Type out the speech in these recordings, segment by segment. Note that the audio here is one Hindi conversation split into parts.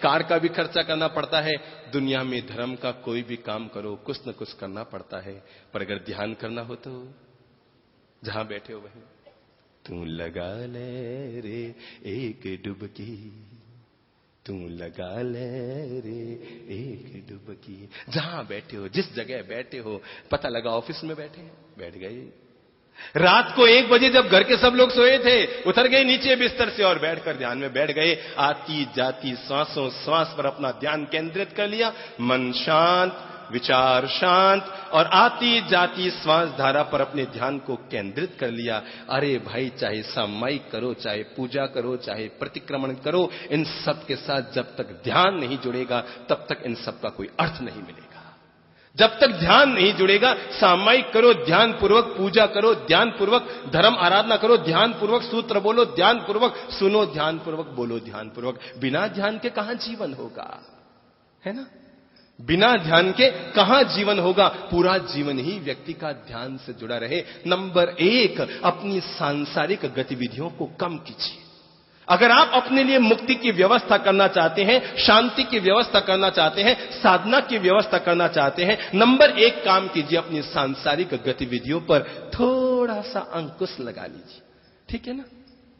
कार का भी खर्चा करना पड़ता है। दुनिया में धर्म का कोई भी काम करो, कुछ न कुछ करना पड़ता है। पर अगर ध्यान करना हो तो जहां बैठे हो वहीं, तू लगा ले रे एक डुबकी, तू लगा ले रे एक डुबकी। जहां बैठे हो, जिस जगह बैठे हो, पता लगा ऑफिस में बैठे हैं, बैठ गए। रात को 1 बजे जब घर के सब लोग सोए थे, उतर गए नीचे बिस्तर से और बैठकर ध्यान में बैठ गए। आती जाती सांसों सांस पर अपना ध्यान केंद्रित कर लिया। मन शांत, विचार शांत, और आती जाती श्वास धारा पर अपने ध्यान को केंद्रित कर लिया। अरे भाई, चाहे सामायिक करो, चाहे पूजा करो, चाहे प्रतिक्रमण करो, इन सब के साथ जब तक ध्यान नहीं जुड़ेगा तब तक इन सब का कोई अर्थ नहीं मिलेगा। जब तक ध्यान नहीं जुड़ेगा, सामायिक करो, ध्यान पूर्वक पूजा करो, ध्यान पूर्वक धर्म आराधना करो, ध्यान पूर्वक सूत्र बोलो, ध्यान पूर्वक सुनो, ध्यान पूर्वक बोलो, ध्यान पूर्वक, बिना ध्यान के कहां जीवन होगा, है ना? बिना ध्यान के कहां जीवन होगा? पूरा जीवन ही व्यक्ति का ध्यान से जुड़ा रहे। नंबर 1, अपनी सांसारिक गतिविधियों को कम कीजिए। अगर आप अपने लिए मुक्ति की व्यवस्था करना चाहते हैं, शांति की व्यवस्था करना चाहते हैं, साधना की व्यवस्था करना चाहते हैं, नंबर 1 काम कीजिए, अपनी सांसारिक गतिविधियों पर थोड़ा सा अंकुश लगा लीजिए। ठीक है ना?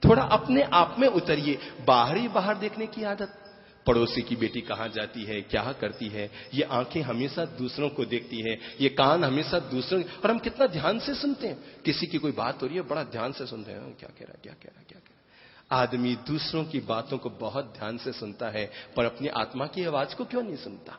थोड़ा अपने आप में उतरिए। बाहर ही बाहर देखने की आदत, पड़ोसी की बेटी कहां जाती है, क्या करती है, ये आंखें हमेशा दूसरों को देखती हैं, ये कान हमेशा दूसरों, और हम कितना ध्यान से सुनते हैं। किसी की कोई बात हो रही है, बड़ा ध्यान से सुनते हैं, क्या कह रहा, क्या कह रहा, क्या कह रहा। आदमी दूसरों की बातों को बहुत ध्यान से सुनता है, पर अपनी आत्मा की आवाज को क्यों नहीं सुनता?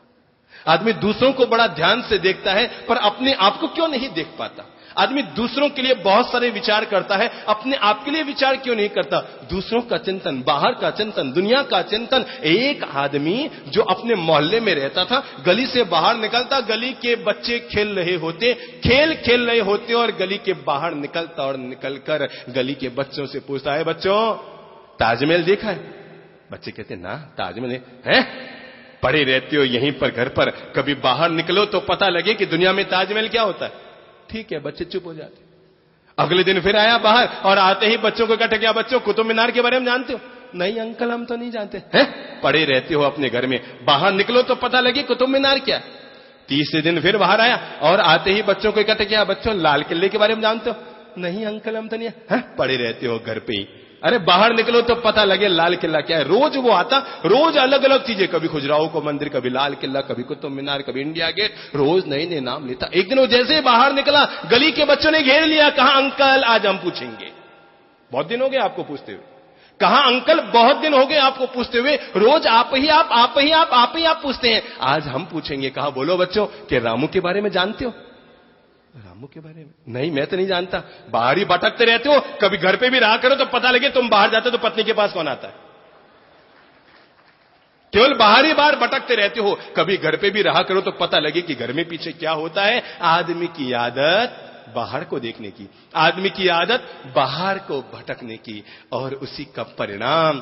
आदमी दूसरों को बड़ा ध्यान से देखता है, पर अपने आप को क्यों नहीं देख पाता? आदमी दूसरों के लिए बहुत सारे विचार करता है, अपने आप के लिए विचार क्यों नहीं करता? दूसरों का चिंतन, बाहर का चिंतन, दुनिया का चिंतन। एक आदमी जो अपने मोहल्ले में रहता था, गली से बाहर निकलता, गली के बच्चे खेल रहे होते, खेल रहे होते, और गली के बाहर निकलता और निकलकर गली के बच्चों से पूछता है, बच्चों ताजमहल देखा है? बच्चे कहते ना, ताजमहल है? पड़े रहते हो यहीं पर घर पर, कभी बाहर निकलो तो पता लगे कि दुनिया में ताजमहल क्या होता है। ठीक है, बच्चे चुप हो जाते। अगले दिन फिर आया बाहर, और आते ही बच्चों को इकट्ठा किया, बच्चों कुतुब मीनार के बारे में जानते हो? नहीं अंकल, हम तो नहीं जानते। हैं? पड़े रहते हो अपने घर में, बाहर निकलो तो पता लगे कुतुब मीनार क्या। तीसरे दिन फिर बाहर आया, और आते ही बच्चों को इकट्ठा किया, बच्चों लाल किले के बारे में जानते हो? नहीं अंकल, हम तो नहीं। पड़े रहते हो घर पे ही। अरे बाहर निकलो तो पता लगे लाल किला क्या है। रोज वो आता, रोज अलग अलग चीजें, कभी खजुराहो को मंदिर, कभी लाल किला, कभी कुतुब मीनार, कभी इंडिया गेट, रोज नए नए नाम लेता। एक दिन वो जैसे बाहर निकला, गली के बच्चों ने घेर लिया, कहा अंकल आज हम पूछेंगे। बहुत दिन हो गए आपको पूछते हुए। कहा अंकल बहुत दिन हो गए आपको पूछते हुए, रोज आप ही आप पूछते हैं, आज हम पूछेंगे। कहा बोलो बच्चों, कि रामू के बारे में जानते हो? रामू के बारे में? नहीं, मैं तो नहीं जानता। बाहर ही भटकते रहते हो, कभी घर पे भी रहा करो तो पता लगे तुम बाहर जाते हो तो पत्नी के पास कौन आता है। केवल बाहर ही बाहर भटकते रहते हो, कभी घर पे भी रहा करो तो पता लगे कि घर में पीछे क्या होता है। आदमी की आदत बाहर को देखने की, आदमी की आदत बाहर को भटकने की, और उसी का परिणाम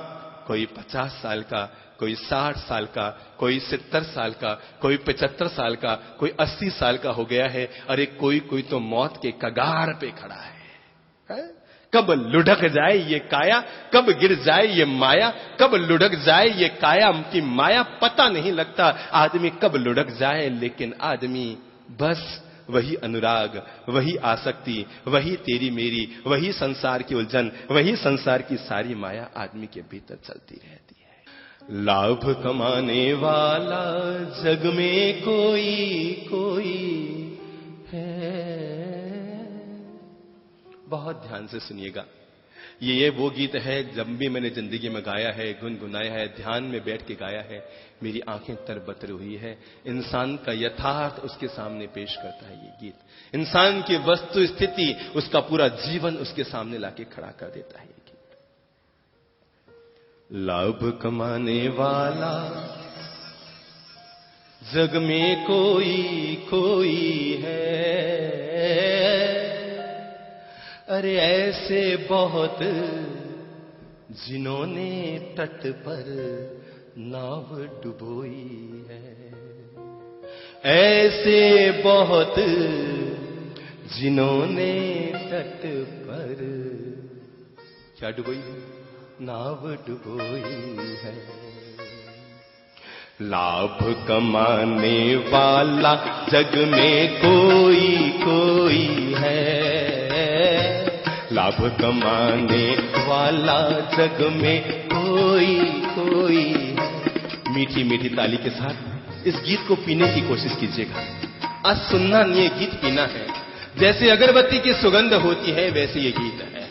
कोई 50 साल का, कोई 60 साल का, कोई 70 साल का, कोई 75 साल का, कोई 80 साल का हो गया है। अरे कोई तो मौत के कगार पे खड़ा है। कब लुढ़क जाए ये काया, कब गिर जाए ये माया, कब लुढ़क जाए ये काया की माया, पता नहीं लगता आदमी कब लुढ़क जाए। लेकिन आदमी बस वही अनुराग, वही आसक्ति, वही तेरी मेरी, वही संसार की उलझन, वही संसार की सारी माया आदमी के भीतर चलती रहती है। लाभ कमाने वाला जग में कोई है। बहुत ध्यान से सुनिएगा, ये वो गीत है जब भी मैंने जिंदगी में गाया है, गुनगुनाया है, ध्यान में बैठ के गाया है, मेरी आंखें तरबतर हुई है। इंसान का यथार्थ उसके सामने पेश करता है ये गीत। इंसान की वस्तु स्थिति, उसका पूरा जीवन उसके सामने लाके खड़ा कर देता है ये गीत। लाभ कमाने वाला जग में कोई है। अरे ऐसे बहुत जिन्होंने तट पर नाव डुबोई है। ऐसे बहुत जिन्होंने तट पर क्या डुबोई है? नाव डुबोई है। लाभ कमाने वाला जग में कोई कोई है, लाभ कमाने वाला जग में कोई कोई है। मीठी मीठी ताली के साथ इस गीत को पीने की कोशिश कीजिएगा। आज सुनना नहीं है, गीत पीना है। जैसे अगरबत्ती की सुगंध होती है वैसे ये गीत है।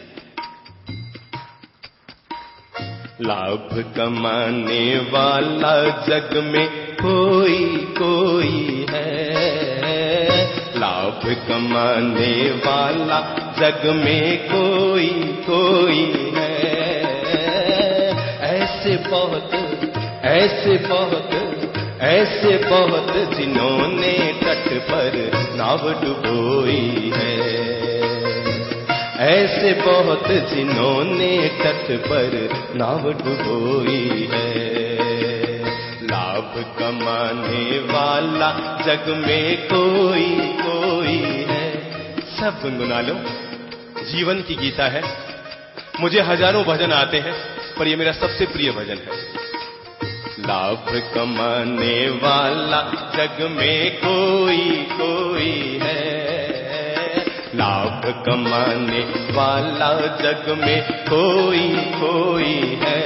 लाभ कमाने वाला जग में कोई कोई है, लाभ कमाने वाला जग में कोई कोई है। ऐसे बहुत ऐसे बहुत ऐसे बहुत जिन्होंने तट पर नाव डुबोई है, ऐसे बहुत जिन्होंने तट पर नाव डुबोई है। लाभ कमाने वाला जग में कोई कोई है। सब गुनगुना लो, जीवन की गीता है। मुझे हजारों भजन आते हैं पर ये मेरा सबसे प्रिय भजन है। लाभ कमाने वाला जग में कोई कोई है, लाभ कमाने वाला जग में कोई कोई है।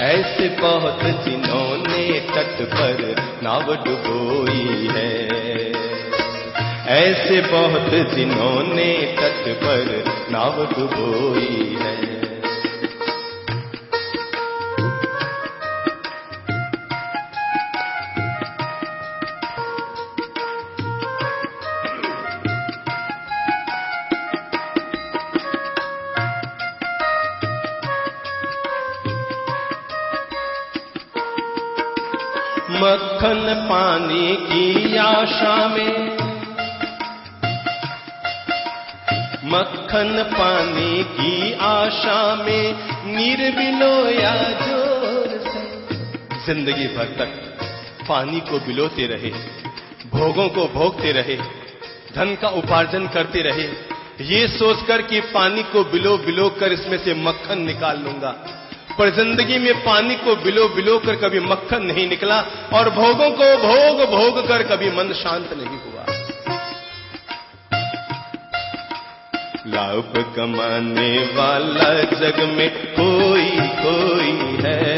ऐसे बहुत जिन्होंने तट पर नाव डुबोई है, ऐसे बहुत जिन्होंने तट पर नाव डुबोई है। मक्खन पाने की आशा में, मक्खन पाने की आशा में निर्बिलोया जोर से। जिंदगी भर तक पानी को बिलोते रहे, भोगों को भोगते रहे, धन का उपार्जन करते रहे, ये सोचकर कि पानी को बिलो बिलो कर इसमें से मक्खन निकाल लूंगा। पर जिंदगी में पानी को बिलो बिलो कर कभी मक्खन नहीं निकला और भोगों को भोग भोग कर कभी मन शांत नहीं हुआ। लाभ कमाने वाला जग में कोई कोई है,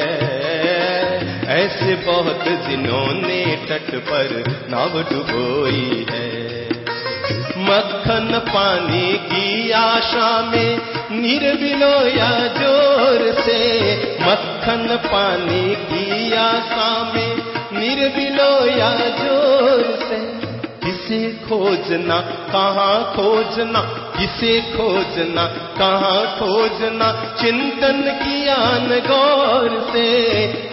ऐसे बहुत जिन्होंने तट पर नाव डुबोई है। मक्खन पाने की आशा में निर्बिलोया जोर से, मक्खन पाने की आशा में निर्बिलोया जोर से। किसे खोजना कहाँ खोजना, किसे खोजना कहाँ खोजना, चिंतन किया न गौर से।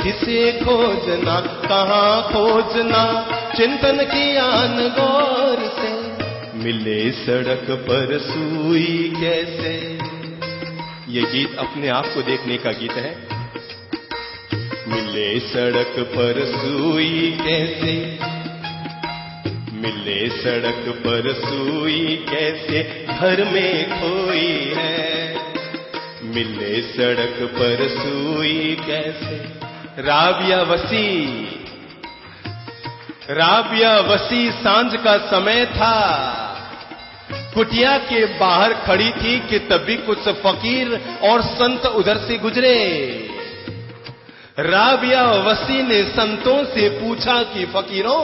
किसे खोजना कहाँ खोजना, चिंतन किया न गौर से। मिले सड़क पर सुई कैसे, ये गीत अपने आप को देखने का गीत है। मिले सड़क पर सुई कैसे, मिले सड़क पर सुई कैसे, घर में खोई है। मिले सड़क पर सुई कैसे। राबिया वसी, राबिया वसी सांझ का समय था, कुटिया के बाहर खड़ी थी कि तभी कुछ फकीर और संत उधर से गुजरे। राबिया वसी ने संतों से पूछा कि फकीरों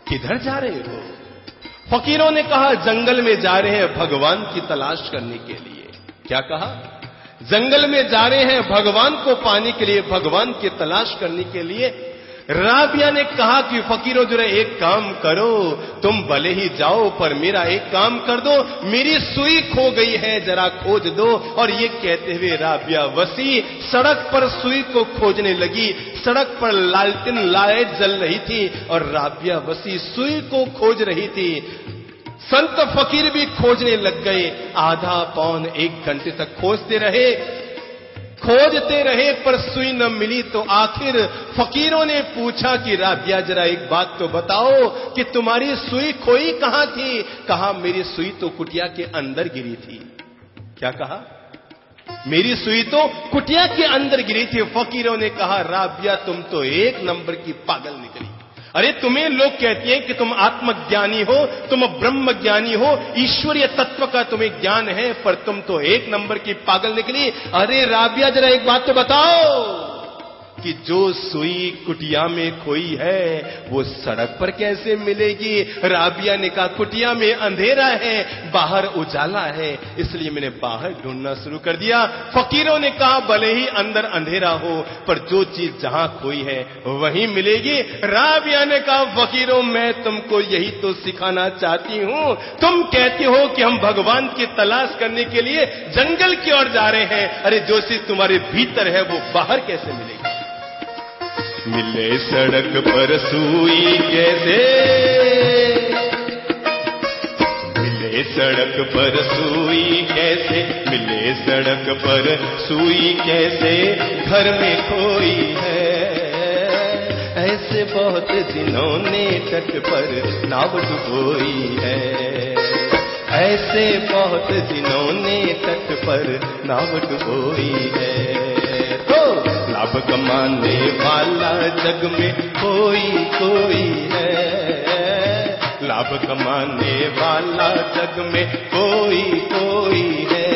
किधर जा रहे हो? फकीरों ने कहा जंगल में जा रहे हैं भगवान की तलाश करने के लिए। क्या कहा? जंगल में जा रहे हैं भगवान को पाने के लिए, भगवान की तलाश करने के लिए। राबिया ने कहा कि फकीरों जरा एक काम करो, तुम भले ही जाओ पर मेरा एक काम कर दो, मेरी सुई खो गई है जरा खोज दो। और ये कहते हुए राबिया वसी सड़क पर सुई को खोजने लगी। सड़क पर लालटेन लाइट जल रही थी और राबिया वसी सुई को खोज रही थी। संत फकीर भी खोजने लग गए। आधा पौन एक घंटे तक खोजते रहे, खोजते रहे पर सुई न मिली। तो आखिर फकीरों ने पूछा कि राबिया जरा एक बात तो बताओ कि तुम्हारी सुई खोई कहां थी? कहा मेरी सुई तो कुटिया के अंदर गिरी थी। क्या कहा? मेरी सुई तो कुटिया के अंदर गिरी थी। फकीरों ने कहा, राबिया तुम तो एक नंबर की पागल निकली। अरे तुम्हें लोग कहते हैं कि तुम आत्मज्ञानी हो, तुम ब्रह्म ज्ञानी हो, ईश्वरीय तत्व का तुम्हें ज्ञान है, पर तुम तो एक नंबर की पागल निकली। अरे राबिया जरा एक बात तो बताओ कि जो सुई कुटिया में खोई है वो सड़क पर कैसे मिलेगी? राबिया ने कहा, कुटिया में अंधेरा है, बाहर उजाला है, इसलिए मैंने बाहर ढूंढना शुरू कर दिया। फकीरों ने कहा, भले ही अंदर अंधेरा हो, पर जो चीज जहां खोई है वहीं मिलेगी। राबिया ने कहा, फकीरों मैं तुमको यही तो सिखाना चाहती हूं। तुम कहते हो कि हम भगवान की तलाश करने के लिए जंगल की ओर जा रहे हैं। अरे जो चीज तुम्हारे भीतर है वो बाहर कैसे मिलेगी? मिले सड़क पर सुई कैसे, मिले सड़क पर सुई कैसे, मिले सड़क पर सुई कैसे, घर में खोई है। ऐसे बहुत जिन्होंने तट पर नाव डुबोई है, ऐसे बहुत जिन्होंने तट पर नाव डुबोई है। तो लाभ कमाने वाला जग में कोई कोई है, लाभ कमाने वाला जग में कोई कोई है।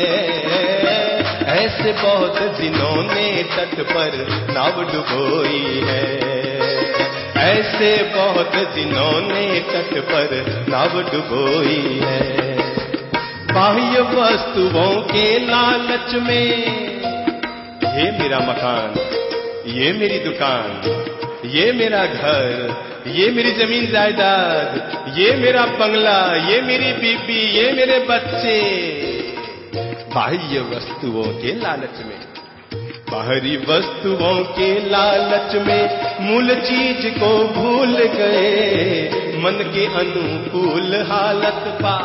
ऐसे बहुत जिन्होंने तट पर नाव डुबोई है, ऐसे बहुत जिन्होंने तट पर नाव डुबोई है। बाह्य वस्तुओं के लालच में, ये मेरा मकान, ये मेरी दुकान, ये मेरा घर, ये मेरी जमीन जायदाद, ये मेरा बंगला, ये मेरी बीबी, ये मेरे बच्चे, बाह्य वस्तुओं के लालच में, बाहरी वस्तुओं के लालच में मूल चीज को भूल गए, मन के अनुकूल हालत पा,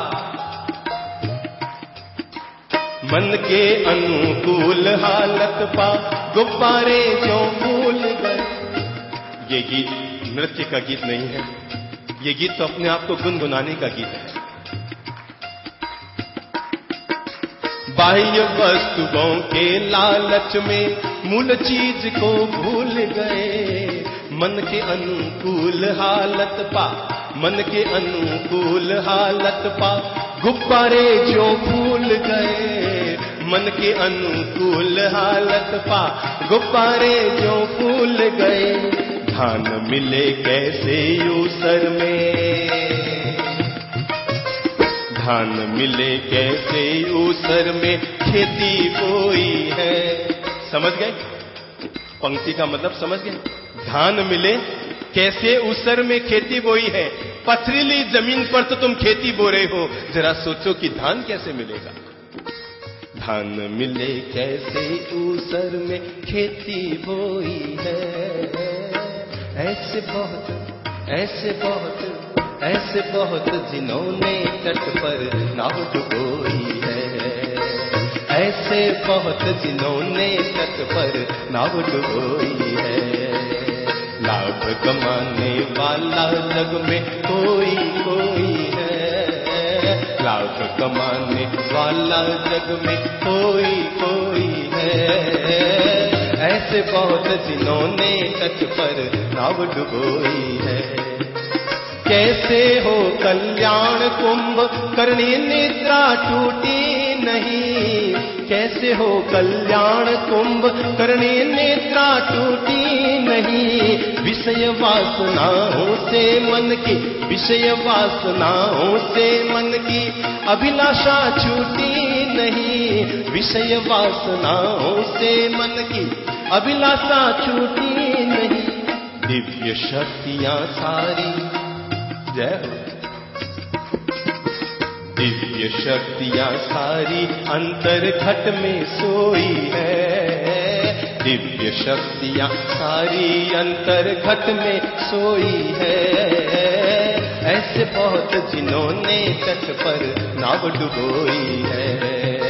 मन के अनुकूल हालत पा, गुब्बारे जो भूल गए। ये गीत नृत्य का गीत नहीं है, ये गीत तो अपने आप को गुनगुनाने का गीत है। बाह्य वस्तुओं के लालच में मूल चीज को भूल गए, मन के अनुकूल हालत पा, मन के अनुकूल हालत पा, गुब्बारे जो भूल गए, मन के अनुकूल हालत पा, गुब्बारे जो भूल गए। धान मिले कैसे ऊसर में, धान मिले कैसे ऊसर में, खेती बोई है। समझ गए पंक्ति का मतलब? समझ गए? धान मिले कैसे ऊसर में खेती बोई है। पथरीली जमीन पर तो तुम खेती बो रहे हो, जरा सोचो कि धान कैसे मिलेगा। धान मिले कैसे ऊसर में खेती बोई है, ऐसे बहुत, ऐसे बहुत, ऐसे बहुत जिन्होंने तट पर नाव डुबोई है, ऐसे बहुत जिन्होंने तट पर नाव डुबोई है। लाभ कमाने वाला जग में कोई कोई है, लाभ कमाने वाला जग में कोई कोई है। ऐसे बहुत जिन्होंने तट पर नाव डुबोई है। कैसे हो कल्याण कुंभ करनी निद्रा टूटी नहीं, कैसे हो कल्याण कुंभ करनी निद्रा टूटी नहीं। विषय वासनाओं से मन की, विषय वासनाओं से मन की अभिलाषा छूटी नहीं, विषय वासनाओं से मन की अभिलाषा छूटी नहीं। दिव्य शक्तियां सारी, जय हो, दिव्य शक्तियां सारी अंतर घट में सोई है, दिव्य शक्तियां सारी अंतर घट में सोई है। ऐसे बहुत जिन्होंने तट पर नाव डुबोई है।